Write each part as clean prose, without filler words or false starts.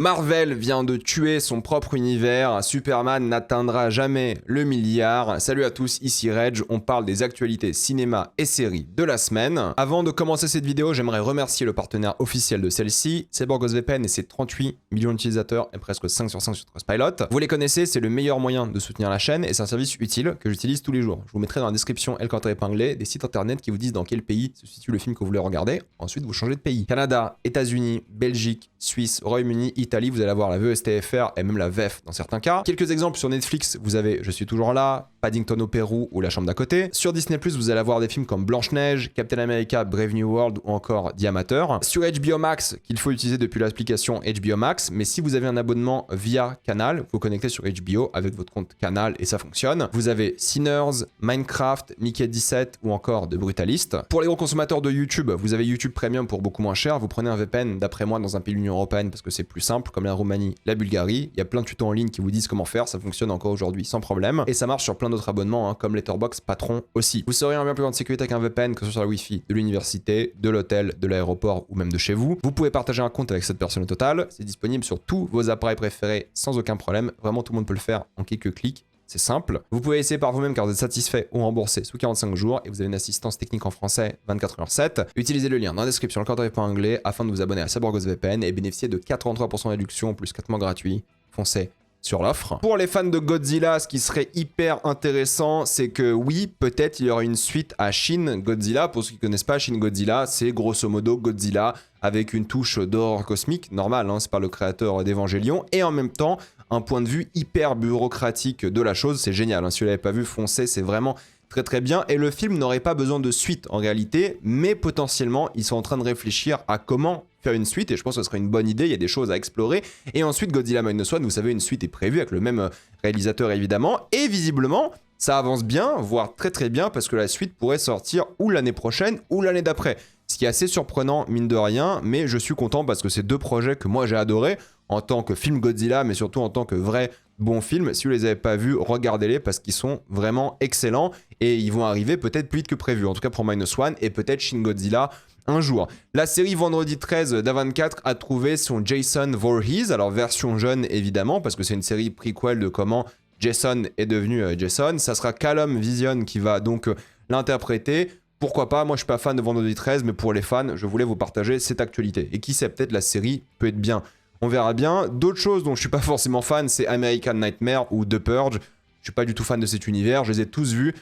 Marvel vient de tuer son propre univers, Superman n'atteindra jamais le milliard. Salut à tous, ici Reg, on parle des actualités cinéma et séries de la semaine. Avant de commencer cette vidéo, j'aimerais remercier le partenaire officiel de celle-ci, c'est BorgosVPN et ses 38 millions d'utilisateurs et presque 5 sur 5 sur Trustpilot. Vous les connaissez, c'est le meilleur moyen de soutenir la chaîne et c'est un service utile que j'utilise tous les jours. Je vous mettrai dans la description et le compte épinglé des sites internet qui vous disent dans quel pays se situe le film que vous voulez regarder. Ensuite, vous changez de pays. Canada, États-Unis, Belgique, Suisse, Royaume-Uni, Italie, vous allez avoir la VSTFR et même la VEF dans certains cas. Quelques exemples sur Netflix, vous avez Je suis toujours là, Paddington au Pérou ou La chambre d'à côté. Sur Disney+, vous allez avoir des films comme Blanche-Neige, Captain America, Brave New World ou encore The Amateur. Sur HBO Max, qu'il faut utiliser depuis l'application HBO Max, mais si vous avez un abonnement via Canal, vous vous connectez sur HBO avec votre compte Canal et ça fonctionne. Vous avez Sinners, Minecraft, Mickey 17 ou encore The Brutalist. Pour les gros consommateurs de YouTube, vous avez YouTube Premium pour beaucoup moins cher. Vous prenez un VPN d'après moi dans un pays de l'Union Européenne parce que c'est plus simple, comme la Roumanie, la Bulgarie. Il y a plein de tutos en ligne qui vous disent comment faire, ça fonctionne encore aujourd'hui sans problème. Et ça marche sur plein d'autres abonnements, comme Letterboxd, Patron aussi. Vous serez en bien plus grande sécurité qu'un VPN, que ce soit sur la Wi-Fi de l'université, de l'hôtel, de l'aéroport ou même de chez vous. Vous pouvez partager un compte avec cette personne au total. C'est disponible sur tous vos appareils préférés sans aucun problème. Vraiment, tout le monde peut le faire en quelques clics. C'est simple. Vous pouvez essayer par vous-même car vous êtes satisfait ou remboursé sous 45 jours et vous avez une assistance technique en français 24h7. Utilisez le lien dans la description, le code épinglé afin de vous abonner à BorgosVPN et bénéficier de 83% de réduction plus 4 mois gratuits. Foncez sur l'offre. Pour les fans de Godzilla, ce qui serait hyper intéressant, c'est que oui, peut-être il y aura une suite à Shin Godzilla. Pour ceux qui ne connaissent pas, Shin Godzilla, c'est grosso modo Godzilla avec une touche d'horreur cosmique, normal, hein, c'est pas le créateur d'Evangelion, et en même temps, un point de vue hyper bureaucratique de la chose, c'est génial. Hein, si vous l'avez pas vu, foncez, c'est vraiment très très bien. Et le film n'aurait pas besoin de suite en réalité, mais potentiellement, ils sont en train de réfléchir à comment faire une suite et je pense que ce serait une bonne idée, il y a des choses à explorer. Et ensuite, Godzilla Minus One, vous savez, une suite est prévue avec le même réalisateur évidemment, et visiblement, ça avance bien, voire très très bien, parce que la suite pourrait sortir ou l'année prochaine ou l'année d'après. Ce qui est assez surprenant, mine de rien, mais je suis content parce que c'est deux projets que moi j'ai adorés en tant que film Godzilla, mais surtout en tant que vrai bon film. Si vous les avez pas vus, regardez-les parce qu'ils sont vraiment excellents et ils vont arriver peut-être plus vite que prévu. En tout cas pour Minus One et peut-être Shin Godzilla un jour. La série Vendredi 13 d'A24 a trouvé son Jason Voorhees, alors version jeune évidemment, parce que c'est une série prequel de comment Jason est devenu Jason. Ça sera Callum Vision qui va donc l'interpréter. Pourquoi pas, moi je suis pas fan de Vendredi 13, mais pour les fans, je voulais vous partager cette actualité. Et qui sait, peut-être la série peut être bien. On verra bien. D'autres choses dont je suis pas forcément fan, c'est American Nightmare ou The Purge. Je suis pas du tout fan de cet univers, je les ai tous vus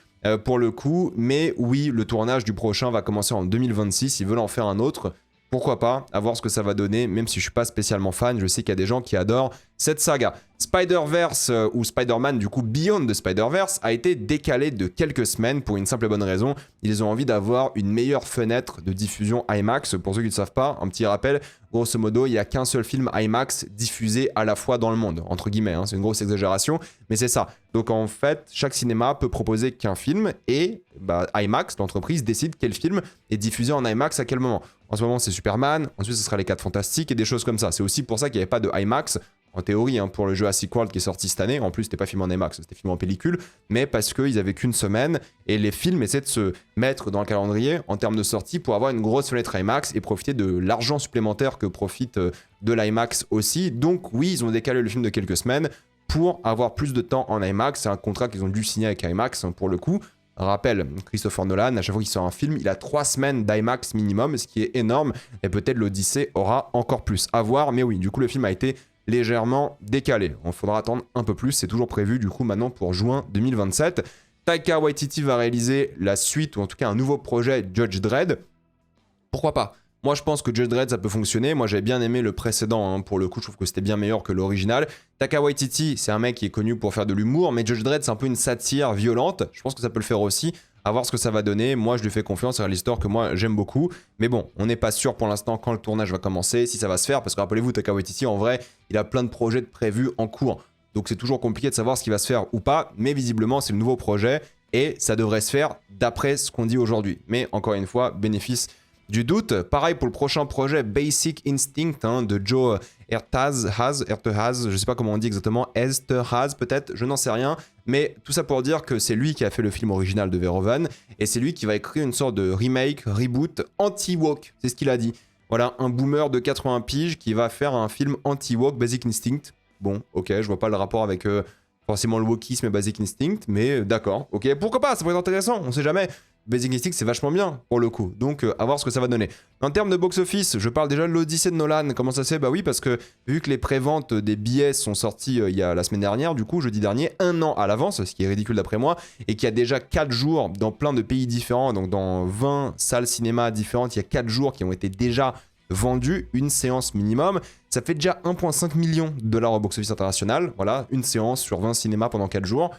pour le coup. Mais oui, le tournage du prochain va commencer en 2026, ils veulent en faire un autre. Pourquoi pas, à voir ce que ça va donner, même si je suis pas spécialement fan, je sais qu'il y a des gens qui adorent cette saga. Spider-Verse ou Spider-Man, du coup Beyond the Spider-Verse, a été décalé de quelques semaines pour une simple et bonne raison. Ils ont envie d'avoir une meilleure fenêtre de diffusion IMAX. Pour ceux qui ne savent pas, un petit rappel, grosso modo, il n'y a qu'un seul film IMAX diffusé à la fois dans le monde, entre guillemets, hein, c'est une grosse exagération, mais c'est ça. Donc en fait, chaque cinéma peut proposer qu'un film et IMAX, l'entreprise, décide quel film est diffusé en IMAX à quel moment. En ce moment, c'est Superman, ensuite ce sera les 4 Fantastiques et des choses comme ça. C'est aussi pour ça qu'il n'y avait pas de IMAX, en théorie, hein, pour le Jurassic World qui est sorti cette année. En plus, c'était pas filmé en IMAX, c'était filmé en pellicule, mais parce qu'ils avaient qu'une semaine et les films essaient de se mettre dans le calendrier en termes de sortie pour avoir une grosse fenêtre IMAX et profiter de l'argent supplémentaire que profite de l'IMAX aussi. Donc oui, ils ont décalé le film de quelques semaines pour avoir plus de temps en IMAX. C'est un contrat qu'ils ont dû signer avec IMAX hein, pour le coup. Rappel, Christopher Nolan, à chaque fois qu'il sort un film, il a 3 semaines d'IMAX minimum, ce qui est énorme, et peut-être l'Odyssée aura encore plus à voir, mais oui, du coup le film a été légèrement décalé. Il faudra attendre un peu plus, c'est toujours prévu du coup maintenant pour juin 2027. Taika Waititi va réaliser la suite, ou en tout cas un nouveau projet Judge Dredd. Pourquoi pas ? Moi, je pense que Judge Dredd, ça peut fonctionner. Moi, j'ai bien aimé le précédent. Hein. Pour le coup, je trouve que c'était bien meilleur que l'original. Taika Waititi, c'est un mec qui est connu pour faire de l'humour, mais Judge Dredd, c'est un peu une satire violente. Je pense que ça peut le faire aussi. À voir ce que ça va donner. Moi, je lui fais confiance. C'est l'histoire que moi, j'aime beaucoup. Mais bon, on n'est pas sûr pour l'instant quand le tournage va commencer, si ça va se faire. Parce que rappelez-vous, Taika Waititi, en vrai, il a plein de projets prévus en cours. Donc, c'est toujours compliqué de savoir ce qui va se faire ou pas. Mais visiblement, c'est le nouveau projet. Et ça devrait se faire d'après ce qu'on dit aujourd'hui. Mais encore une fois, bénéfice du doute. Pareil pour le prochain projet Basic Instinct hein, de Joe Ertehaz, je sais pas comment on dit exactement, Esterhaz peut-être, je n'en sais rien, mais tout ça pour dire que c'est lui qui a fait le film original de Verhoeven et c'est lui qui va écrire une sorte de remake, reboot, anti-woke, c'est ce qu'il a dit. Voilà, un boomer de 80 piges qui va faire un film anti-woke, Basic Instinct. Bon, ok, je vois pas le rapport avec forcément le wokisme et Basic Instinct, mais d'accord, ok, pourquoi pas, ça pourrait être intéressant, on sait jamais. Basic Instinct, c'est vachement bien, pour le coup, donc à voir ce que ça va donner. En termes de box-office, je parle déjà de l'Odyssée de Nolan, comment ça se fait? Bah oui, parce que vu que les préventes des billets sont sorties il y a la semaine dernière, du coup, jeudi dernier, 1 an à l'avance, ce qui est ridicule d'après moi, et qu'il y a déjà 4 jours dans plein de pays différents, donc dans 20 salles cinéma différentes, il y a 4 jours qui ont été déjà vendus, une séance minimum. Ça fait déjà 1,5 million de dollars au box-office international. Voilà, une séance sur 20 cinémas pendant 4 jours.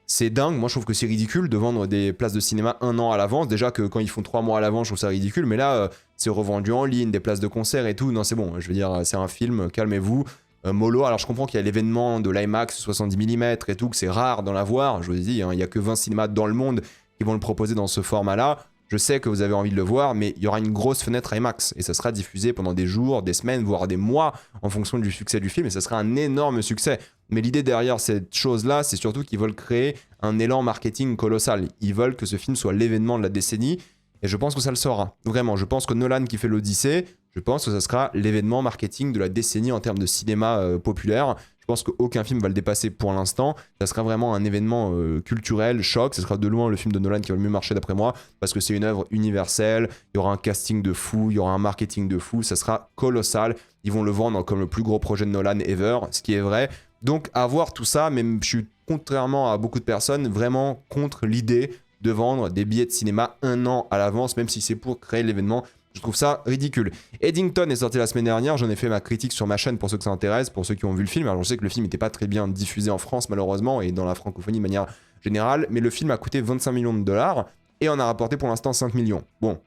C'est dingue, moi je trouve que c'est ridicule de vendre des places de cinéma 1 an à l'avance. Déjà que quand ils font 3 mois à l'avance, je trouve ça ridicule, mais là, c'est revendu en ligne, des places de concert et tout. Non, c'est bon, je veux dire, c'est un film, calmez-vous. Mollo, alors je comprends qu'il y a l'événement de l'IMAX 70 mm et tout, que c'est rare d'en avoir. Je vous ai dit, hein, il n'y a que 20 cinémas dans le monde qui vont le proposer dans ce format-là. Je sais que vous avez envie de le voir, mais il y aura une grosse fenêtre IMAX et ça sera diffusé pendant des jours, des semaines, voire des mois en fonction du succès du film et ça sera un énorme succès. Mais l'idée derrière cette chose-là, c'est surtout qu'ils veulent créer un élan marketing colossal. Ils veulent que ce film soit l'événement de la décennie et je pense que ça le sera. Vraiment, je pense que Nolan qui fait l'Odyssée, je pense que ça sera l'événement marketing de la décennie en termes de cinéma populaire. Je pense qu'aucun film va le dépasser pour l'instant. Ça sera vraiment un événement culturel, choc. Ce sera de loin le film de Nolan qui va le mieux marcher d'après moi, parce que c'est une œuvre universelle. Il y aura un casting de fou, il y aura un marketing de fou. Ça sera colossal. Ils vont le vendre comme le plus gros projet de Nolan ever, ce qui est vrai. Donc à voir tout ça, mais je suis, contrairement à beaucoup de personnes, vraiment contre l'idée de vendre des billets de cinéma 1 an à l'avance, même si c'est pour créer l'événement. Je trouve ça ridicule. Eddington est sorti la semaine dernière, j'en ai fait ma critique sur ma chaîne pour ceux que ça intéresse, pour ceux qui ont vu le film. Alors je sais que le film n'était pas très bien diffusé en France malheureusement et dans la francophonie de manière générale, mais le film a coûté 25 millions de dollars et en a rapporté pour l'instant 5 millions. Bon,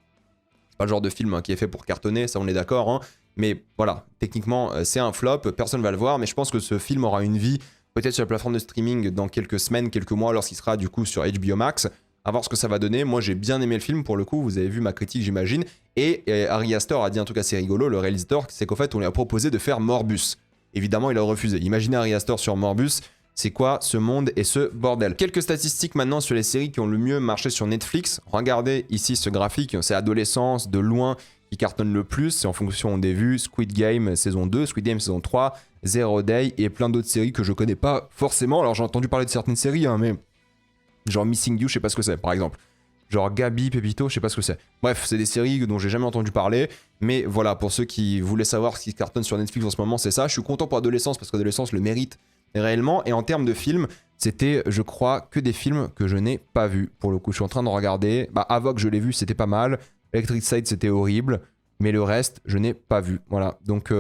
c'est pas le genre de film qui est fait pour cartonner, ça on est d'accord, hein, mais voilà, techniquement c'est un flop, personne va le voir, mais je pense que ce film aura une vie peut-être sur la plateforme de streaming dans quelques semaines, quelques mois lorsqu'il sera du coup sur HBO Max. À voir ce que ça va donner. Moi, j'ai bien aimé le film pour le coup. Vous avez vu ma critique, j'imagine. Et Ari Aster a dit un truc assez rigolo, le réalisateur, c'est qu'en fait, on lui a proposé de faire Morbus. Évidemment, il a refusé. Imaginez Ari Aster sur Morbus. C'est quoi ce monde et ce bordel? Quelques statistiques maintenant sur les séries qui ont le mieux marché sur Netflix. Regardez ici ce graphique. C'est Adolescence, de loin, qui cartonne le plus. C'est en fonction des vues. Squid Game saison 2, Squid Game saison 3, Zero Day et plein d'autres séries que je connais pas forcément. Alors, j'ai entendu parler de certaines séries, hein, mais... genre Missing You, je sais pas ce que c'est, par exemple. Genre Gabi, Pepito, je sais pas ce que c'est. Bref, c'est des séries dont j'ai jamais entendu parler. Mais voilà, pour ceux qui voulaient savoir ce qui cartonne sur Netflix en ce moment, c'est ça. Je suis content pour Adolescence parce qu'Adolescence le mérite réellement. Et en termes de films, c'était, je crois, que des films que je n'ai pas vus. Pour le coup, je suis en train de regarder. Bah, Avoc, je l'ai vu, c'était pas mal. Electric Side, c'était horrible. Mais le reste, je n'ai pas vu. Voilà. Donc,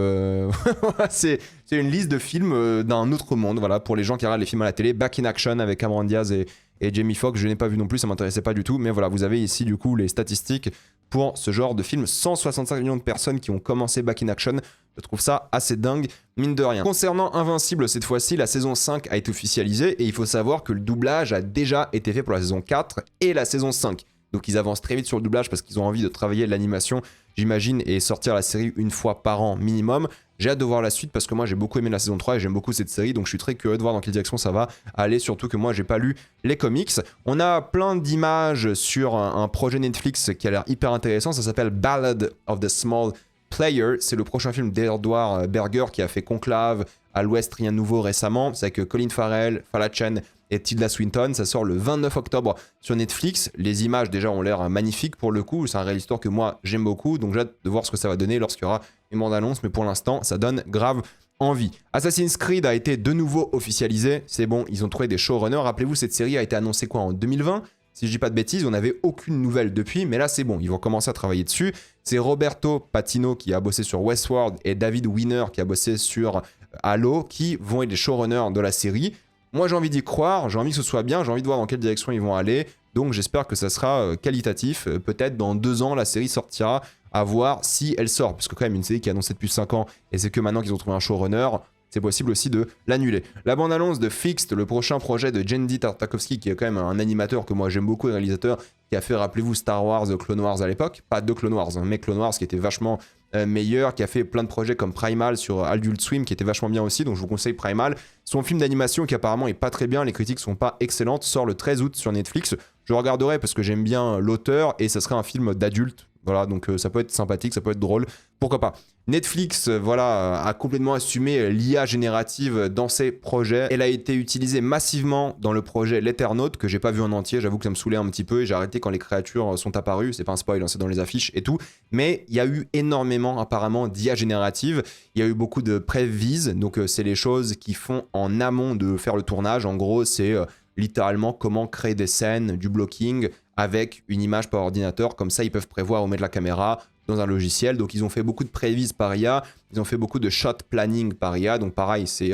c'est une liste de films d'un autre monde. Voilà, pour les gens qui regardent les films à la télé. Back in Action avec Cameron Diaz et Jamie Foxx, je n'ai pas vu non plus, ça m'intéressait pas du tout. Mais voilà, vous avez ici du coup les statistiques pour ce genre de film. 165 millions de personnes qui ont commencé Back in Action. Je trouve ça assez dingue, mine de rien. Concernant Invincible, cette fois-ci, la saison 5 a été officialisée et il faut savoir que le doublage a déjà été fait pour la saison 4 et la saison 5. Donc ils avancent très vite sur le doublage parce qu'ils ont envie de travailler l'animation, j'imagine, et sortir la série une fois par an minimum. J'ai hâte de voir la suite parce que moi j'ai beaucoup aimé la saison 3 et j'aime beaucoup cette série, donc je suis très curieux de voir dans quelle direction ça va aller, surtout que moi j'ai pas lu les comics. On a plein d'images sur un projet Netflix qui a l'air hyper intéressant, ça s'appelle Ballad of the Small Player, c'est le prochain film d'Edward Berger qui a fait Conclave, À l'Ouest rien de nouveau récemment, c'est avec Colin Farrell, Fala Chen et Tilda Swinton. Ça sort le 29 octobre sur Netflix. Les images déjà ont l'air magnifiques pour le coup. C'est un réalisateur que moi j'aime beaucoup. Donc j'ai hâte de voir ce que ça va donner lorsqu'il y aura une bande-annonce. Mais pour l'instant, ça donne grave envie. Assassin's Creed a été de nouveau officialisé. C'est bon, ils ont trouvé des showrunners. Rappelez-vous, cette série a été annoncée quoi en 2020 ? Si je dis pas de bêtises, on n'avait aucune nouvelle depuis, mais là c'est bon, ils vont commencer à travailler dessus. C'est Roberto Patino qui a bossé sur Westworld et David Weiner qui a bossé sur Halo qui vont être les showrunners de la série. Moi j'ai envie d'y croire, j'ai envie que ce soit bien, j'ai envie de voir dans quelle direction ils vont aller, donc j'espère que ça sera qualitatif. Peut-être dans 2 ans la série sortira, à voir si elle sort, parce que quand même une série qui est annoncée depuis 5 ans et c'est que maintenant qu'ils ont trouvé un showrunner, c'est possible aussi de l'annuler. La bande-annonce de Fixed, le prochain projet de Jendy Tartakovsky, qui est quand même un animateur que moi j'aime beaucoup, et réalisateur, qui a fait, rappelez-vous, Star Wars, Clone Wars à l'époque. Pas de Clone Wars, mais Clone Wars qui était vachement meilleur, qui a fait plein de projets comme Primal sur Adult Swim, qui était vachement bien aussi, donc je vous conseille Primal. Son film d'animation, qui apparemment est pas très bien, les critiques sont pas excellentes, sort le 13 août sur Netflix. Je regarderai parce que j'aime bien l'auteur, et ça serait un film d'adulte, Voilà, donc ça peut être sympathique, ça peut être drôle, pourquoi pas. Netflix, voilà, a complètement assumé l'IA générative dans ses projets. Elle a été utilisée massivement dans le projet l'Eternaut, que j'ai pas vu en entier, j'avoue que ça me saoulait un petit peu et j'ai arrêté quand les créatures sont apparues, c'est pas un spoil, hein, c'est dans les affiches et tout. Mais il y a eu énormément apparemment d'IA générative, il y a eu beaucoup de prévises, donc c'est les choses qui font en amont de faire le tournage. En gros, c'est littéralement comment créer des scènes, du blocking avec une image par ordinateur, comme ça ils peuvent prévoir où mettre la caméra dans un logiciel. Donc ils ont fait beaucoup de prévises par IA, ils ont fait beaucoup de shot planning par IA, donc pareil c'est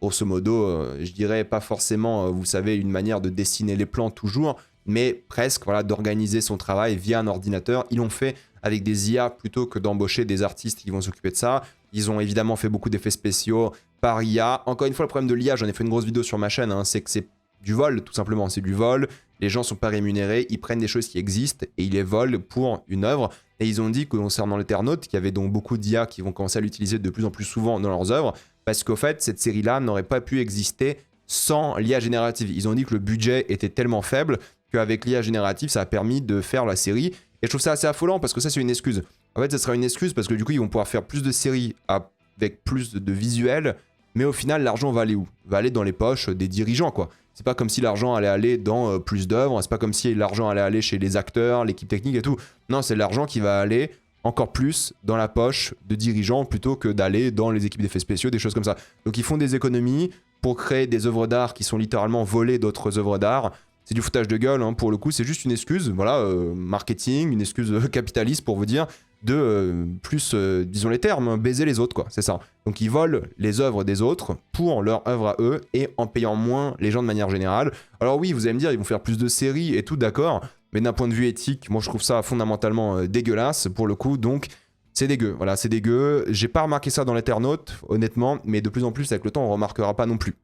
grosso modo, je dirais pas forcément, vous savez, une manière de dessiner les plans toujours, mais presque, voilà, d'organiser son travail via un ordinateur. Ils l'ont fait avec des IA plutôt que d'embaucher des artistes qui vont s'occuper de ça. Ils ont évidemment fait beaucoup d'effets spéciaux par IA. Encore une fois, le problème de l'IA, j'en ai fait une grosse vidéo sur ma chaîne, hein, c'est que c'est du vol, tout simplement, c'est du vol. Les gens sont pas rémunérés, ils prennent des choses qui existent et ils les volent pour une œuvre. Et ils ont dit que concernant l'Eternaut, qu'il y avait donc beaucoup d'IA qui vont commencer à l'utiliser de plus en plus souvent dans leurs œuvres, parce qu'au fait, cette série-là n'aurait pas pu exister sans l'IA générative. Ils ont dit que le budget était tellement faible qu'avec l'IA générative, ça a permis de faire la série. Et je trouve ça assez affolant parce que ça, c'est une excuse. En fait, ça sera une excuse parce que du coup, ils vont pouvoir faire plus de séries avec plus de visuels, mais au final, l'argent va aller où? Va aller dans les poches des dirigeants, quoi. C'est pas comme si l'argent allait aller dans plus d'œuvres, c'est pas comme si l'argent allait aller chez les acteurs, l'équipe technique et tout. Non, c'est l'argent qui va aller encore plus dans la poche de dirigeants plutôt que d'aller dans les équipes d'effets spéciaux, des choses comme ça. Donc ils font des économies pour créer des œuvres d'art qui sont littéralement volées d'autres œuvres d'art. C'est du foutage de gueule, hein, pour le coup, c'est juste une excuse, voilà, marketing, une excuse capitaliste pour vous dire de plus, disons les termes, hein, baiser les autres, quoi, c'est ça. Donc ils volent les œuvres des autres pour leur œuvre à eux et en payant moins les gens de manière générale. Alors oui, vous allez me dire, ils vont faire plus de séries et tout, d'accord, mais d'un point de vue éthique, moi je trouve ça fondamentalement dégueulasse pour le coup, donc c'est dégueu, voilà, c'est dégueu. J'ai pas remarqué ça dans l'Eternaut, honnêtement, mais de plus en plus avec le temps, on remarquera pas non plus.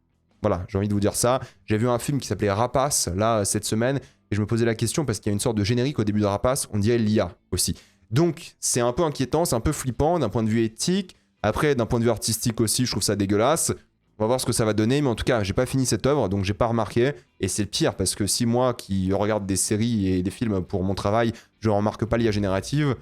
Voilà, j'ai envie de vous dire ça. J'ai vu un film qui s'appelait Rapace, là, cette semaine, et je me posais la question parce qu'il y a une sorte de générique au début de Rapace, on dirait l'IA aussi. Donc, c'est un peu inquiétant, c'est un peu flippant d'un point de vue éthique. Après, d'un point de vue artistique aussi, je trouve ça dégueulasse. On va voir ce que ça va donner, mais en tout cas, j'ai pas fini cette œuvre, donc j'ai pas remarqué. Et c'est le pire, parce que si moi, qui regarde des séries et des films pour mon travail, je remarque pas l'IA générative,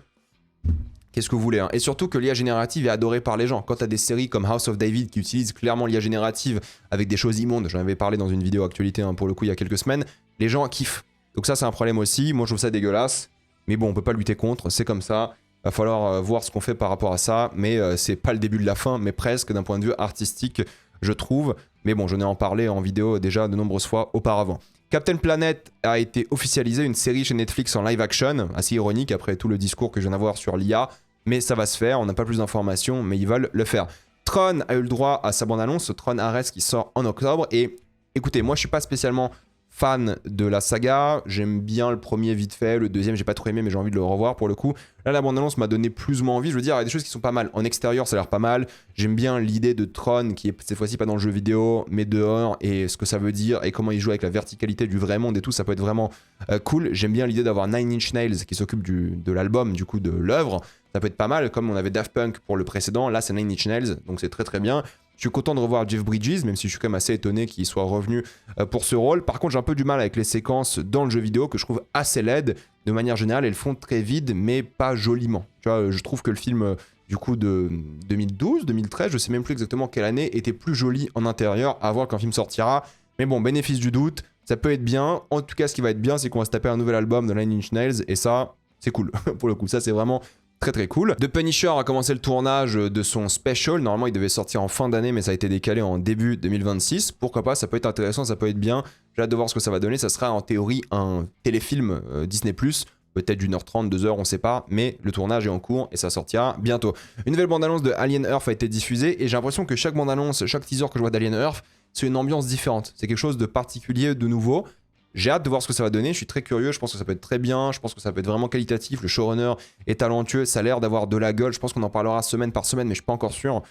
qu'est-ce que vous voulez, hein. Et surtout que l'IA générative est adorée par les gens. Quand tu as des séries comme House of David qui utilisent clairement l'IA générative avec des choses immondes, j'en avais parlé dans une vidéo actualité, hein, pour le coup il y a quelques semaines, les gens kiffent. Donc ça c'est un problème aussi, moi je trouve ça dégueulasse, mais bon on peut pas lutter contre, c'est comme ça, va falloir voir ce qu'on fait par rapport à ça, mais c'est pas le début de la fin, mais presque d'un point de vue artistique je trouve, mais bon j'en ai en parlé en vidéo déjà de nombreuses fois auparavant. Captain Planet a été officialisé, une série chez Netflix en live action, assez ironique après tout le discours que je viens d'avoir sur l'IA, mais ça va se faire, on n'a pas plus d'informations, mais ils veulent le faire. Tron a eu le droit à sa bande-annonce, Tron Ares qui sort en octobre, et écoutez, moi je suis pas spécialement fan de la saga, j'aime bien le premier vite fait, le deuxième j'ai pas trop aimé mais j'ai envie de le revoir pour le coup. Là la bande-annonce m'a donné plus ou moins envie, je veux dire il y a des choses qui sont pas mal, en extérieur ça a l'air pas mal, j'aime bien l'idée de Tron qui est cette fois-ci pas dans le jeu vidéo mais dehors et ce que ça veut dire et comment il joue avec la verticalité du vrai monde et tout, ça peut être vraiment cool. J'aime bien l'idée d'avoir Nine Inch Nails qui s'occupe de l'album, du coup de l'œuvre, ça peut être pas mal, comme on avait Daft Punk pour le précédent, là c'est Nine Inch Nails donc c'est très très bien. Je suis content de revoir Jeff Bridges, même si je suis quand même assez étonné qu'il soit revenu pour ce rôle. Par contre, j'ai un peu du mal avec les séquences dans le jeu vidéo que je trouve assez laides. De manière générale, elles font très vide, mais pas joliment. Tu vois, je trouve que le film du coup de 2012, 2013, je sais même plus exactement quelle année, était plus joli en intérieur, à voir quand le film sortira. Mais bon, bénéfice du doute, ça peut être bien. En tout cas, ce qui va être bien, c'est qu'on va se taper un nouvel album de Nine Inch Nails, et ça, c'est cool. Pour le coup, ça c'est vraiment très très cool. The Punisher a commencé le tournage de son special, normalement il devait sortir en fin d'année mais ça a été décalé en début 2026, pourquoi pas, ça peut être intéressant, ça peut être bien, j'ai hâte de voir ce que ça va donner, ça sera en théorie un téléfilm Disney+, peut-être d'1h30, 2h, on sait pas, mais le tournage est en cours et ça sortira bientôt. Une nouvelle bande-annonce de Alien Earth a été diffusée et j'ai l'impression que chaque bande-annonce, chaque teaser que je vois d'Alien Earth, c'est une ambiance différente, c'est quelque chose de particulier, de nouveau. J'ai hâte de voir ce que ça va donner, je suis très curieux, je pense que ça peut être très bien, je pense que ça peut être vraiment qualitatif, le showrunner est talentueux, ça a l'air d'avoir de la gueule, je pense qu'on en parlera semaine par semaine mais je suis pas encore sûr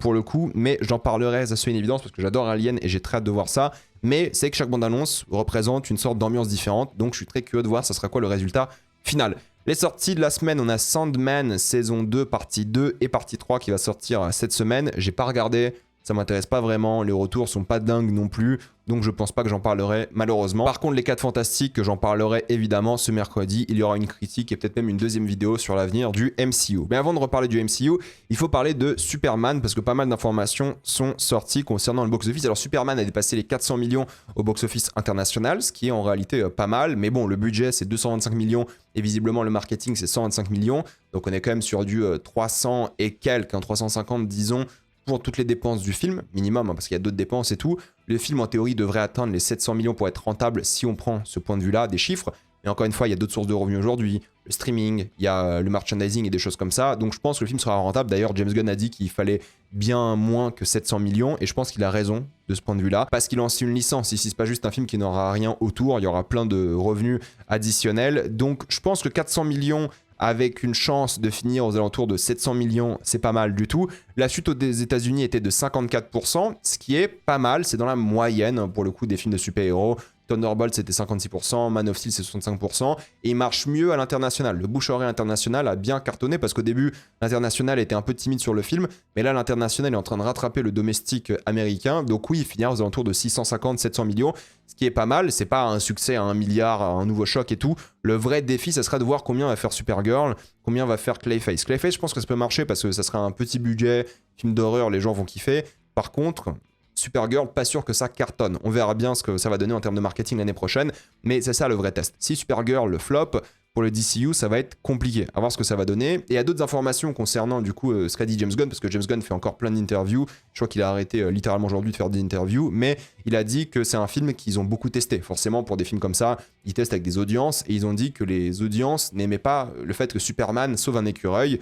pour le coup, mais j'en parlerai, ça c'est une évidence parce que j'adore Alien et j'ai très hâte de voir ça, mais c'est que chaque bande-annonce représente une sorte d'ambiance différente, donc je suis très curieux de voir ça sera quoi le résultat final. Les sorties de la semaine, on a Sandman saison 2 partie 2 et partie 3 qui va sortir cette semaine, j'ai pas regardé, ça m'intéresse pas vraiment, les retours sont pas dingues non plus, donc je pense pas que j'en parlerai malheureusement. Par contre les 4 Fantastiques, que j'en parlerai évidemment ce mercredi, il y aura une critique et peut-être même une deuxième vidéo sur l'avenir du MCU. Mais avant de reparler du MCU, il faut parler de Superman parce que pas mal d'informations sont sorties concernant le box-office. Alors Superman a dépassé les 400 millions au box-office international, ce qui est en réalité pas mal, mais bon, le budget c'est 225 millions et visiblement le marketing c'est 125 millions, donc on est quand même sur du 300 et quelques, 350 disons, pour toutes les dépenses du film, minimum, hein, parce qu'il y a d'autres dépenses et tout. Le film en théorie devrait atteindre les 700 millions pour être rentable si on prend ce point de vue-là, des chiffres. Mais encore une fois, il y a d'autres sources de revenus aujourd'hui, le streaming, il y a le merchandising et des choses comme ça. Donc je pense que le film sera rentable. D'ailleurs, James Gunn a dit qu'il fallait bien moins que 700 millions et je pense qu'il a raison de ce point de vue-là parce qu'il lance une licence. Ici, c'est pas juste un film qui n'aura rien autour, il y aura plein de revenus additionnels. Donc je pense que 400 millions avec une chance de finir aux alentours de 700 millions, c'est pas mal du tout. La chute aux États-Unis était de 54%, ce qui est pas mal, c'est dans la moyenne pour le coup des films de super-héros. Thunderbolt c'était 56%, Man of Steel c'est 65%, et il marche mieux à l'international. Le bouche-oreille international a bien cartonné parce qu'au début, l'international était un peu timide sur le film, mais là l'international est en train de rattraper le domestique américain, donc oui, il finira aux alentours de 650-700 millions, ce qui est pas mal, c'est pas un succès à 1 milliard, un nouveau choc et tout. Le vrai défi, ça sera de voir combien va faire Supergirl, combien va faire Clayface. Clayface, je pense que ça peut marcher parce que ça sera un petit budget, film d'horreur, les gens vont kiffer. Par contre, Supergirl, pas sûr que ça cartonne. On verra bien ce que ça va donner en termes de marketing l'année prochaine, mais c'est ça le vrai test. Si Supergirl le flop, pour le DCU, ça va être compliqué. À voir ce que ça va donner. Et il y a d'autres informations concernant du coup ce qu'a dit James Gunn, parce que James Gunn fait encore plein d'interviews. Je crois qu'il a arrêté littéralement aujourd'hui de faire des interviews, mais il a dit que c'est un film qu'ils ont beaucoup testé. Forcément, pour des films comme ça, ils testent avec des audiences, et ils ont dit que les audiences n'aimaient pas le fait que Superman sauve un écureuil.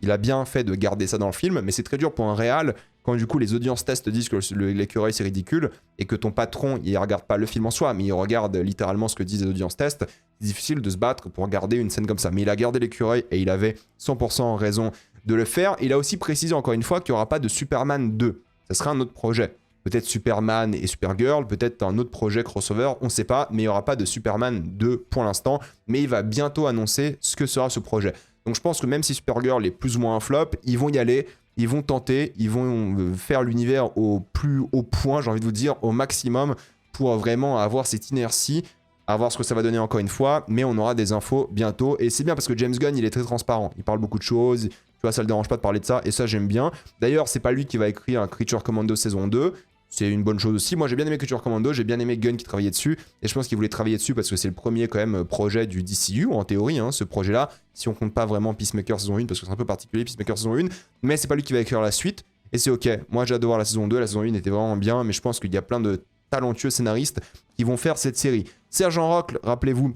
Il a bien fait de garder ça dans le film, mais c'est très dur pour un réal quand du coup les audiences testent disent que l'écureuil c'est ridicule et que ton patron il regarde pas le film en soi mais il regarde littéralement ce que disent les audiences testent, c'est difficile de se battre pour garder une scène comme ça. Mais il a gardé l'écureuil et il avait 100% raison de le faire. Il a aussi précisé encore une fois qu'il n'y aura pas de Superman 2, ça sera un autre projet. Peut-être Superman et Supergirl, peut-être un autre projet crossover, on ne sait pas, mais il n'y aura pas de Superman 2 pour l'instant, mais il va bientôt annoncer ce que sera ce projet. Donc je pense que même si Supergirl est plus ou moins un flop, ils vont y aller, ils vont tenter, ils vont faire l'univers au plus haut point, j'ai envie de vous dire, au maximum, pour vraiment avoir cette inertie, à voir ce que ça va donner encore une fois, mais on aura des infos bientôt. Et c'est bien parce que James Gunn, il est très transparent, il parle beaucoup de choses, tu vois, ça le dérange pas de parler de ça, et ça j'aime bien. D'ailleurs, c'est pas lui qui va écrire un Creature Commando saison 2, c'est une bonne chose aussi. Moi j'ai bien aimé Creature Commando, j'ai bien aimé Gunn qui travaillait dessus, et je pense qu'il voulait travailler dessus parce que c'est le premier quand même projet du DCU, en théorie, hein, ce projet-là, si on compte pas vraiment Peacemaker saison 1, parce que c'est un peu particulier Peacemaker saison 1, mais c'est pas lui qui va écrire la suite, et c'est ok. Moi j'ai hâte de voir la saison 2, la saison 1 était vraiment bien, mais je pense qu'il y a plein de talentueux scénaristes qui vont faire cette série. Sergent Rock, rappelez-vous,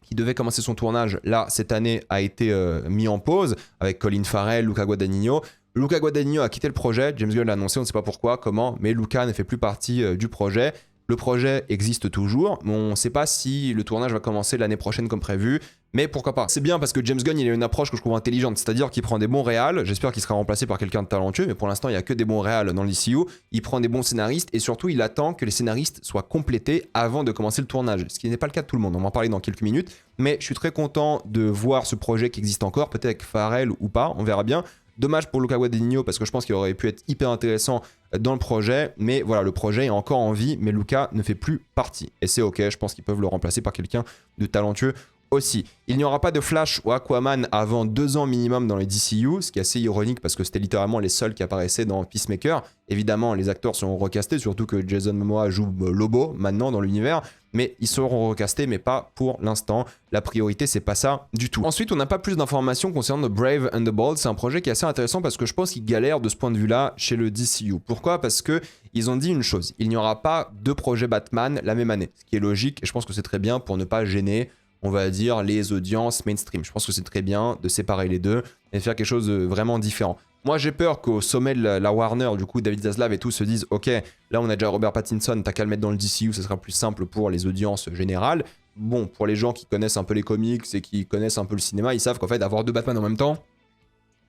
qui devait commencer son tournage, là, cette année, a été mis en pause, avec Colin Farrell, Luca Guadagnino. Luca Guadagnino a quitté le projet, James Gunn l'a annoncé, on ne sait pas pourquoi, comment, mais Luca ne fait plus partie du projet. Le projet existe toujours, mais on ne sait pas si le tournage va commencer l'année prochaine comme prévu, mais pourquoi pas. C'est bien parce que James Gunn, il a une approche que je trouve intelligente, c'est-à-dire qu'il prend des bons réals, j'espère qu'il sera remplacé par quelqu'un de talentueux, mais pour l'instant, il n'y a que des bons réals dans l'ICU, il prend des bons scénaristes, et surtout, il attend que les scénaristes soient complétés avant de commencer le tournage, ce qui n'est pas le cas de tout le monde, on va en parler dans quelques minutes, mais je suis très content de voir ce projet qui existe encore, peut-être avec Farrell ou pas, on verra bien. Dommage pour Luca Guadagnino parce que je pense qu'il aurait pu être hyper intéressant dans le projet, mais voilà, le projet est encore en vie, mais Luca ne fait plus partie. Et c'est ok, je pense qu'ils peuvent le remplacer par quelqu'un de talentueux aussi. Il n'y aura pas de Flash ou Aquaman avant 2 ans minimum dans les DCU, ce qui est assez ironique parce que c'était littéralement les seuls qui apparaissaient dans Peacemaker. Évidemment, les acteurs seront recastés, surtout que Jason Momoa joue Lobo maintenant dans l'univers, mais ils seront recastés, mais pas pour l'instant. La priorité, c'est pas ça du tout. Ensuite, on n'a pas plus d'informations concernant The Brave and the Bold. C'est un projet qui est assez intéressant parce que je pense qu'ils galèrent de ce point de vue-là chez le DCU. Pourquoi ? Parce que ils ont dit une chose, il n'y aura pas 2 projets Batman la même année, ce qui est logique et je pense que c'est très bien pour ne pas gêner, on va dire, les audiences mainstream. Je pense que c'est très bien de séparer les deux et de faire quelque chose de vraiment différent. Moi, j'ai peur qu'au sommet de la Warner, du coup, David Zaslav et tout se disent « Ok, là, on a déjà Robert Pattinson, t'as qu'à le mettre dans le DCU, ça sera plus simple pour les audiences générales. » Bon, pour les gens qui connaissent un peu les comics et qui connaissent un peu le cinéma, ils savent qu'en fait, avoir 2 Batman en même temps,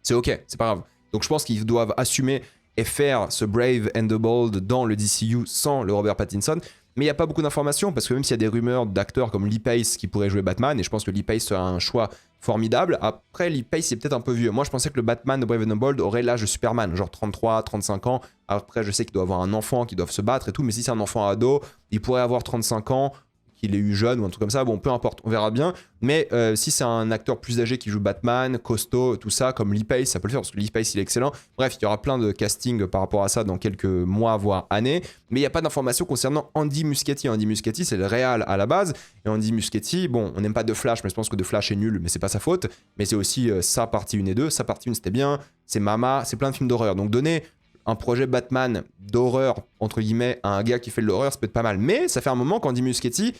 c'est ok, c'est pas grave. Donc, je pense qu'ils doivent assumer et faire ce Brave and the Bold dans le DCU sans le Robert Pattinson. Mais il n'y a pas beaucoup d'informations parce que même s'il y a des rumeurs d'acteurs comme Lee Pace qui pourrait jouer Batman, et je pense que Lee Pace sera un choix formidable. Après, Lee Pace, c'est peut-être un peu vieux. Moi, je pensais que le Batman de Brave and the Bold aurait l'âge de Superman, genre 33, 35 ans. Après, je sais qu'il doit avoir un enfant, qu'ils doivent se battre et tout, mais si c'est un enfant ado, il pourrait avoir 35 ans, qu'il ait eu jeune ou un truc comme ça. Bon, peu importe, on verra bien. Mais si c'est un acteur plus âgé qui joue Batman, costaud, tout ça, comme Lee Pace, ça peut le faire parce que Lee Pace, il est excellent. Bref, il y aura plein de casting par rapport à ça dans quelques mois, voire années. Mais il n'y a pas d'informations concernant Andy Muschietti. Andy Muschietti, c'est le réal à la base. Et Andy Muschietti, bon, on n'aime pas The Flash, mais je pense que The Flash est nul, mais c'est pas sa faute. Mais c'est aussi sa partie 1 et 2. Sa partie 1, c'était bien. C'est Mama, c'est plein de films d'horreur. Donc donner un projet Batman d'horreur, entre guillemets, à un gars qui fait de l'horreur, ça peut être pas mal. Mais ça fait un moment qu'Andy Muschietti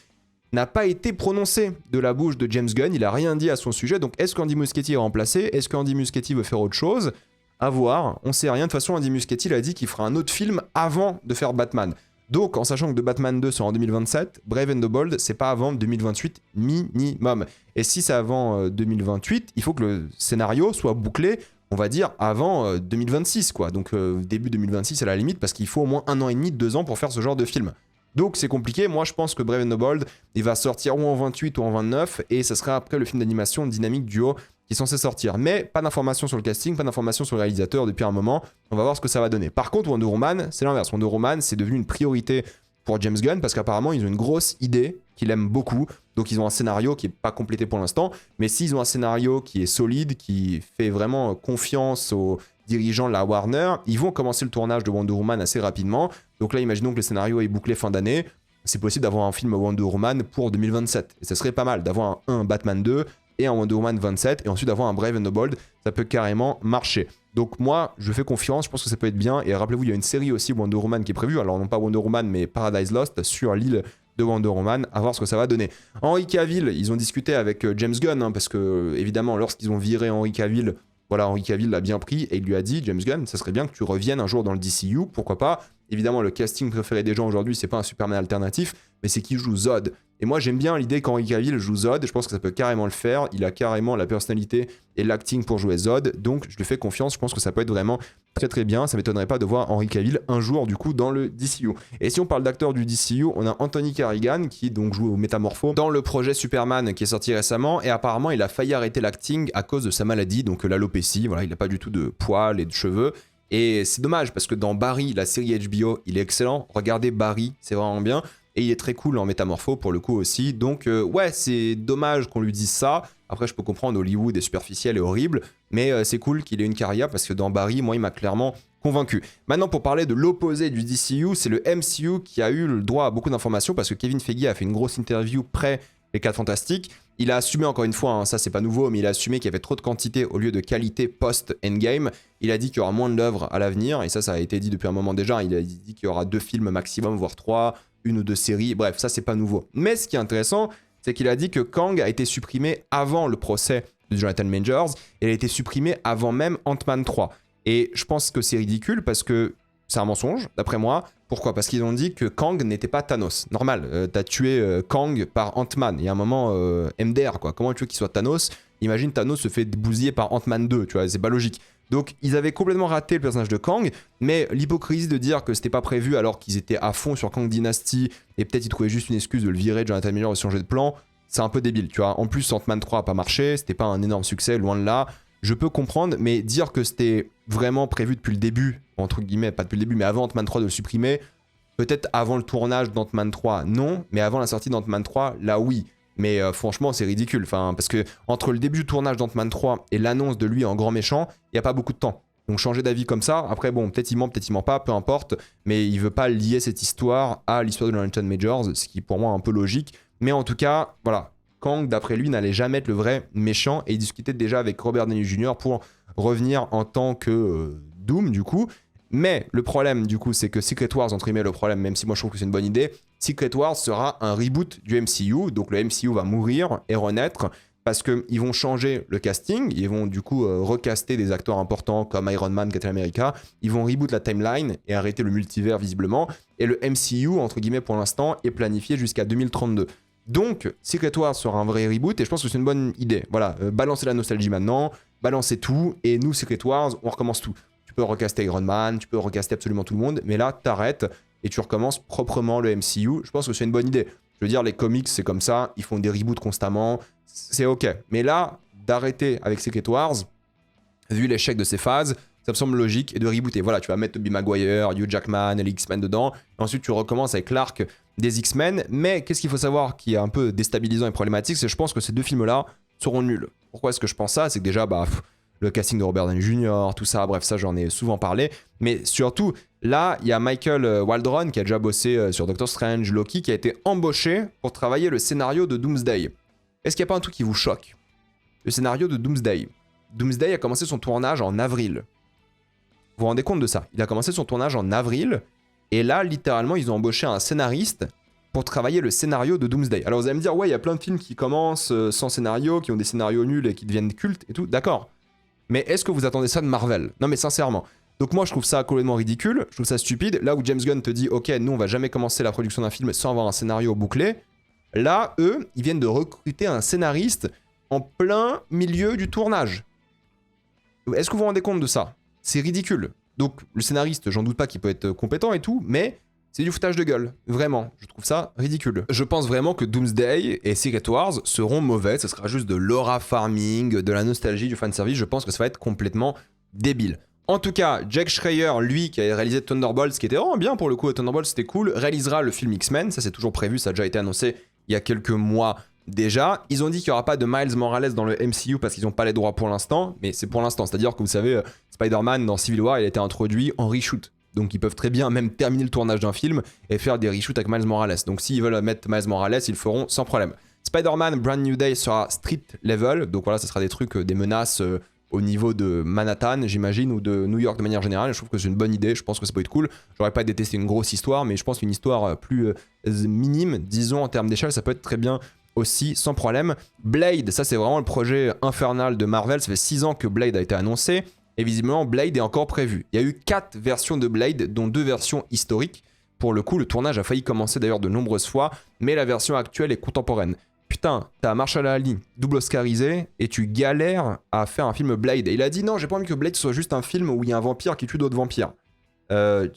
n'a pas été prononcé de la bouche de James Gunn, il a rien dit à son sujet, donc est-ce qu'Andy Muschietti est remplacé? Est-ce qu'Andy Muschietti veut faire autre chose? À voir, on sait rien. De toute façon, Andy Muschietti il a dit qu'il fera un autre film avant de faire Batman. Donc, en sachant que The Batman 2 sera en 2027, Brave and the Bold, c'est pas avant 2028 minimum. Et si c'est avant 2028, il faut que le scénario soit bouclé, on va dire, avant 2026, quoi. Donc, début 2026 à la limite, parce qu'il faut au moins 1 an et demi, 2 ans pour faire ce genre de film. Donc c'est compliqué, moi je pense que Brave and the Bold, il va sortir ou en 28 ou en 29, et ça sera après le film d'animation Dynamic Duo qui est censé sortir. Mais pas d'informations sur le casting, pas d'informations sur le réalisateur depuis un moment, on va voir ce que ça va donner. Par contre Wonder Woman, c'est l'inverse, Wonder Woman c'est devenu une priorité pour James Gunn, parce qu'apparemment ils ont une grosse idée qu'il aime beaucoup, donc ils ont un scénario qui n'est pas complété pour l'instant, mais s'ils ont un scénario qui est solide, qui fait vraiment confiance aux dirigeants de la Warner, ils vont commencer le tournage de Wonder Woman assez rapidement. Donc là, imaginons que le scénario est bouclé fin d'année. C'est possible d'avoir un film Wonder Woman pour 2027. Et ça serait pas mal d'avoir un Batman 2 et un Wonder Woman 27 et ensuite d'avoir un Brave and the Bold. Ça peut carrément marcher. Donc moi, je fais confiance, je pense que ça peut être bien. Et rappelez-vous, il y a une série aussi Wonder Woman qui est prévue. Alors non pas Wonder Woman, mais Paradise Lost sur l'île de Wonder Woman, à voir ce que ça va donner. Henry Cavill, ils ont discuté avec James Gunn, hein, parce que évidemment, lorsqu'ils ont viré Henry Cavill, voilà, Henry Cavill l'a bien pris et il lui a dit, James Gunn, ça serait bien que tu reviennes un jour dans le DCU, pourquoi pas. Évidemment, le casting préféré des gens aujourd'hui, c'est pas un Superman alternatif, mais c'est qui joue Zod. Et moi, j'aime bien l'idée qu'Henry Cavill joue Zod, je pense que ça peut carrément le faire, il a carrément la personnalité et l'acting pour jouer Zod, donc je lui fais confiance, je pense que ça peut être vraiment très très bien, ça m'étonnerait pas de voir Henry Cavill un jour du coup dans le DCU. Et si on parle d'acteurs du DCU, on a Anthony Carrigan qui donc joue au Métamorpho dans le projet Superman qui est sorti récemment, et apparemment il a failli arrêter l'acting à cause de sa maladie, donc l'alopécie, voilà, il n'a pas du tout de poils et de cheveux. Et c'est dommage parce que dans Barry, la série HBO, il est excellent. Regardez Barry, c'est vraiment bien. Et il est très cool en Métamorpho pour le coup aussi. Donc ouais, c'est dommage qu'on lui dise ça. Après, je peux comprendre, Hollywood est superficiel et horrible. Mais c'est cool qu'il ait une carrière parce que dans Barry, moi, il m'a clairement convaincu. Maintenant, pour parler de l'opposé du DCU, c'est le MCU qui a eu le droit à beaucoup d'informations parce que Kevin Feige a fait une grosse interview près les 4 Fantastiques. Il a assumé encore une fois, hein, ça c'est pas nouveau, mais il a assumé qu'il y avait trop de quantité au lieu de qualité post-Endgame. Il a dit qu'il y aura moins d'œuvres à l'avenir, et ça a été dit depuis un moment déjà. Il a dit qu'il y aura 2 films maximum, voire 3, 1 ou 2 séries, bref, ça c'est pas nouveau. Mais ce qui est intéressant, c'est qu'il a dit que Kang a été supprimé avant le procès de Jonathan Majors, et il a été supprimé avant même Ant-Man 3. Et je pense que c'est ridicule parce que c'est un mensonge, d'après moi. Pourquoi? Parce qu'ils ont dit que Kang n'était pas Thanos. Normal, t'as tué Kang par Ant-Man. Il y a un moment, MDR, quoi. Comment tu veux qu'il soit Thanos? Imagine Thanos se fait bousiller par Ant-Man 2, tu vois, c'est pas logique. Donc, ils avaient complètement raté le personnage de Kang, mais l'hypocrisie de dire que c'était pas prévu alors qu'ils étaient à fond sur Kang Dynasty, et peut-être ils trouvaient juste une excuse de le virer, Jonathan Majors de changer de plan, c'est un peu débile, tu vois. En plus, Ant-Man 3 a pas marché, c'était pas un énorme succès, loin de là. Je peux comprendre, mais dire que c'était vraiment prévu depuis le début, entre guillemets, pas depuis le début, mais avant Ant-Man 3 de le supprimer, peut-être avant le tournage d'Ant-Man 3, non, mais avant la sortie d'Ant-Man 3, là oui. Mais franchement, c'est ridicule, enfin, parce que entre le début du tournage d'Ant-Man 3 et l'annonce de lui en grand méchant, il n'y a pas beaucoup de temps. Donc changer d'avis comme ça, après bon, peut-être il ment pas, peu importe, mais il veut pas lier cette histoire à l'histoire de Jonathan Majors, ce qui pour moi est un peu logique. Mais en tout cas, voilà. Kang, d'après lui, n'allait jamais être le vrai méchant, et il discutait déjà avec Robert Downey Jr. pour revenir en tant que Doom, du coup. Mais le problème, du coup, c'est que Secret Wars, entre guillemets, le problème, même si moi je trouve que c'est une bonne idée, Secret Wars sera un reboot du MCU, donc le MCU va mourir et renaître, parce qu'ils vont changer le casting, ils vont du coup recaster des acteurs importants comme Iron Man, Captain America, ils vont reboot la timeline et arrêter le multivers visiblement, et le MCU, entre guillemets, pour l'instant, est planifié jusqu'à 2032. Donc, Secret Wars sera un vrai reboot et je pense que c'est une bonne idée. Voilà, balancer la nostalgie maintenant, balancer tout, et nous, Secret Wars, on recommence tout. Tu peux recaster Iron Man, tu peux recaster absolument tout le monde, mais là, t'arrêtes et tu recommences proprement le MCU. Je pense que c'est une bonne idée. Je veux dire, les comics, c'est comme ça, ils font des reboots constamment, c'est ok. Mais là, d'arrêter avec Secret Wars, vu l'échec de ces phases, ça me semble logique, et de rebooter. Voilà, tu vas mettre Tobey Maguire, Hugh Jackman et les X-Men dedans, et ensuite tu recommences avec l'arc des X-Men, mais qu'est-ce qu'il faut savoir qui est un peu déstabilisant et problématique, c'est que je pense que ces deux films-là seront nuls. Pourquoi est-ce que je pense ça? C'est que déjà, le casting de Robert Downey Jr., tout ça, bref, ça j'en ai souvent parlé, mais surtout, là, il y a Michael Waldron qui a déjà bossé sur Doctor Strange, Loki, qui a été embauché pour travailler le scénario de Doomsday. Est-ce qu'il n'y a pas un truc qui vous choque? Le scénario de Doomsday. Doomsday a commencé son tournage en avril. Vous vous rendez compte de ça? Il a commencé son tournage en avril, et là, littéralement, ils ont embauché un scénariste pour travailler le scénario de Doomsday. Alors vous allez me dire, ouais, il y a plein de films qui commencent sans scénario, qui ont des scénarios nuls et qui deviennent cultes et tout, d'accord. Mais est-ce que vous attendez ça de Marvel? Non mais sincèrement. Donc moi je trouve ça complètement ridicule, je trouve ça stupide. Là où James Gunn te dit, ok, nous on va jamais commencer la production d'un film sans avoir un scénario bouclé. Là, eux, ils viennent de recruter un scénariste en plein milieu du tournage. Est-ce que vous vous rendez compte de ça? C'est ridicule. Donc le scénariste, j'en doute pas qu'il peut être compétent et tout, mais c'est du foutage de gueule. Vraiment, je trouve ça ridicule. Je pense vraiment que Doomsday et Secret Wars seront mauvais, ce sera juste de l'aura farming, de la nostalgie, du fanservice, je pense que ça va être complètement débile. En tout cas, Jack Schreier, lui, qui a réalisé Thunderbolts, qui était vraiment bien pour le coup, Thunderbolts c'était cool, réalisera le film X-Men, ça c'est toujours prévu, ça a déjà été annoncé il y a quelques mois déjà. Ils ont dit qu'il n'y aura pas de Miles Morales dans le MCU parce qu'ils n'ont pas les droits pour l'instant, mais c'est pour l'instant, c'est-à-dire que vous savez, Spider-Man dans Civil War, il a été introduit en reshoot. Donc ils peuvent très bien même terminer le tournage d'un film et faire des reshoots avec Miles Morales. Donc s'ils veulent mettre Miles Morales, ils le feront sans problème. Spider-Man Brand New Day sera street level, donc voilà, ce sera des trucs, des menaces au niveau de Manhattan, j'imagine, ou de New York de manière générale. Je trouve que c'est une bonne idée, je pense que ça peut être cool. J'aurais pas détesté une grosse histoire, mais je pense qu'une histoire plus minime, disons en termes d'échelle, ça peut être très bien aussi, sans problème. Blade, ça c'est vraiment le projet infernal de Marvel, ça fait 6 ans que Blade a été annoncé. Et visiblement, Blade est encore prévu. Il y a eu 4 versions de Blade, dont 2 versions historiques. Pour le coup, le tournage a failli commencer d'ailleurs de nombreuses fois, mais la version actuelle est contemporaine. Putain, t'as Marshall Ali, double oscarisé, et tu galères à faire un film Blade. Et il a dit non, j'ai pas envie que Blade soit juste un film où il y a un vampire qui tue d'autres vampires.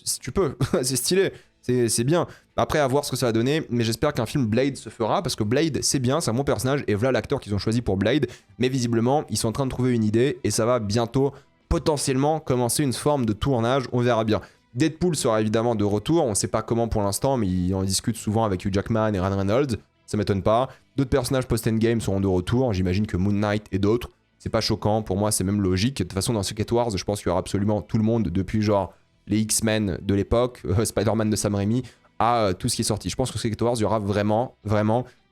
Si tu peux, c'est stylé, c'est bien. Après, à voir ce que ça va donner, mais j'espère qu'un film Blade se fera, parce que Blade, c'est bien, c'est un bon personnage, et voilà l'acteur qu'ils ont choisi pour Blade. Mais visiblement, ils sont en train de trouver une idée, et ça va bientôt potentiellement commencer une forme de tournage, on verra bien. Deadpool sera évidemment de retour, on sait pas comment pour l'instant, mais il en discute souvent avec Hugh Jackman et Ryan Reynolds, ça m'étonne pas. D'autres personnages post-endgame seront de retour, j'imagine que Moon Knight et d'autres. C'est pas choquant, pour moi c'est même logique. De toute façon dans Secret Wars, je pense qu'il y aura absolument tout le monde, depuis genre les X-Men de l'époque, Spider-Man de Sam Raimi, à tout ce qui est sorti. Je pense que Secret Wars, il y aura vraiment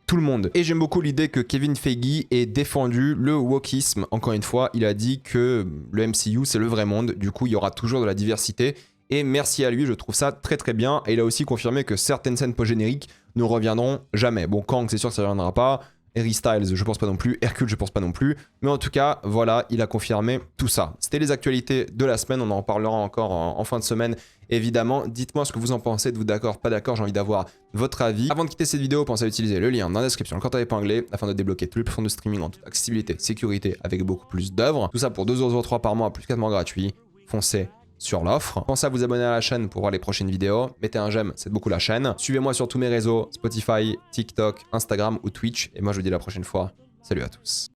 tout le monde. Et j'aime beaucoup l'idée que Kevin Feige ait défendu le wokisme. Encore une fois, il a dit que le MCU, c'est le vrai monde. Du coup, il y aura toujours de la diversité. Et merci à lui, je trouve ça très très bien. Et il a aussi confirmé que certaines scènes post-génériques ne reviendront jamais. Bon, Kang, c'est sûr que ça ne reviendra pas. Harry Styles, je pense pas non plus. Hercule, je pense pas non plus. Mais en tout cas, voilà, il a confirmé tout ça. C'était les actualités de la semaine. On en parlera encore en fin de semaine, évidemment. Dites-moi ce que vous en pensez. Êtes-vous d'accord, pas d'accord? J'ai envie d'avoir votre avis. Avant de quitter cette vidéo, pensez à utiliser le lien dans la description, le compte épinglé, afin de débloquer tous les plateformes de streaming en toute accessibilité, sécurité, avec beaucoup plus d'œuvres. Tout ça pour 2,03€ par mois, plus 4 mois gratuits. Foncez sur l'offre. Pensez à vous abonner à la chaîne pour voir les prochaines vidéos. Mettez un j'aime, c'est beaucoup la chaîne. Suivez-moi sur tous mes réseaux, Spotify, TikTok, Instagram ou Twitch. Et moi je vous dis à la prochaine fois. Salut à tous.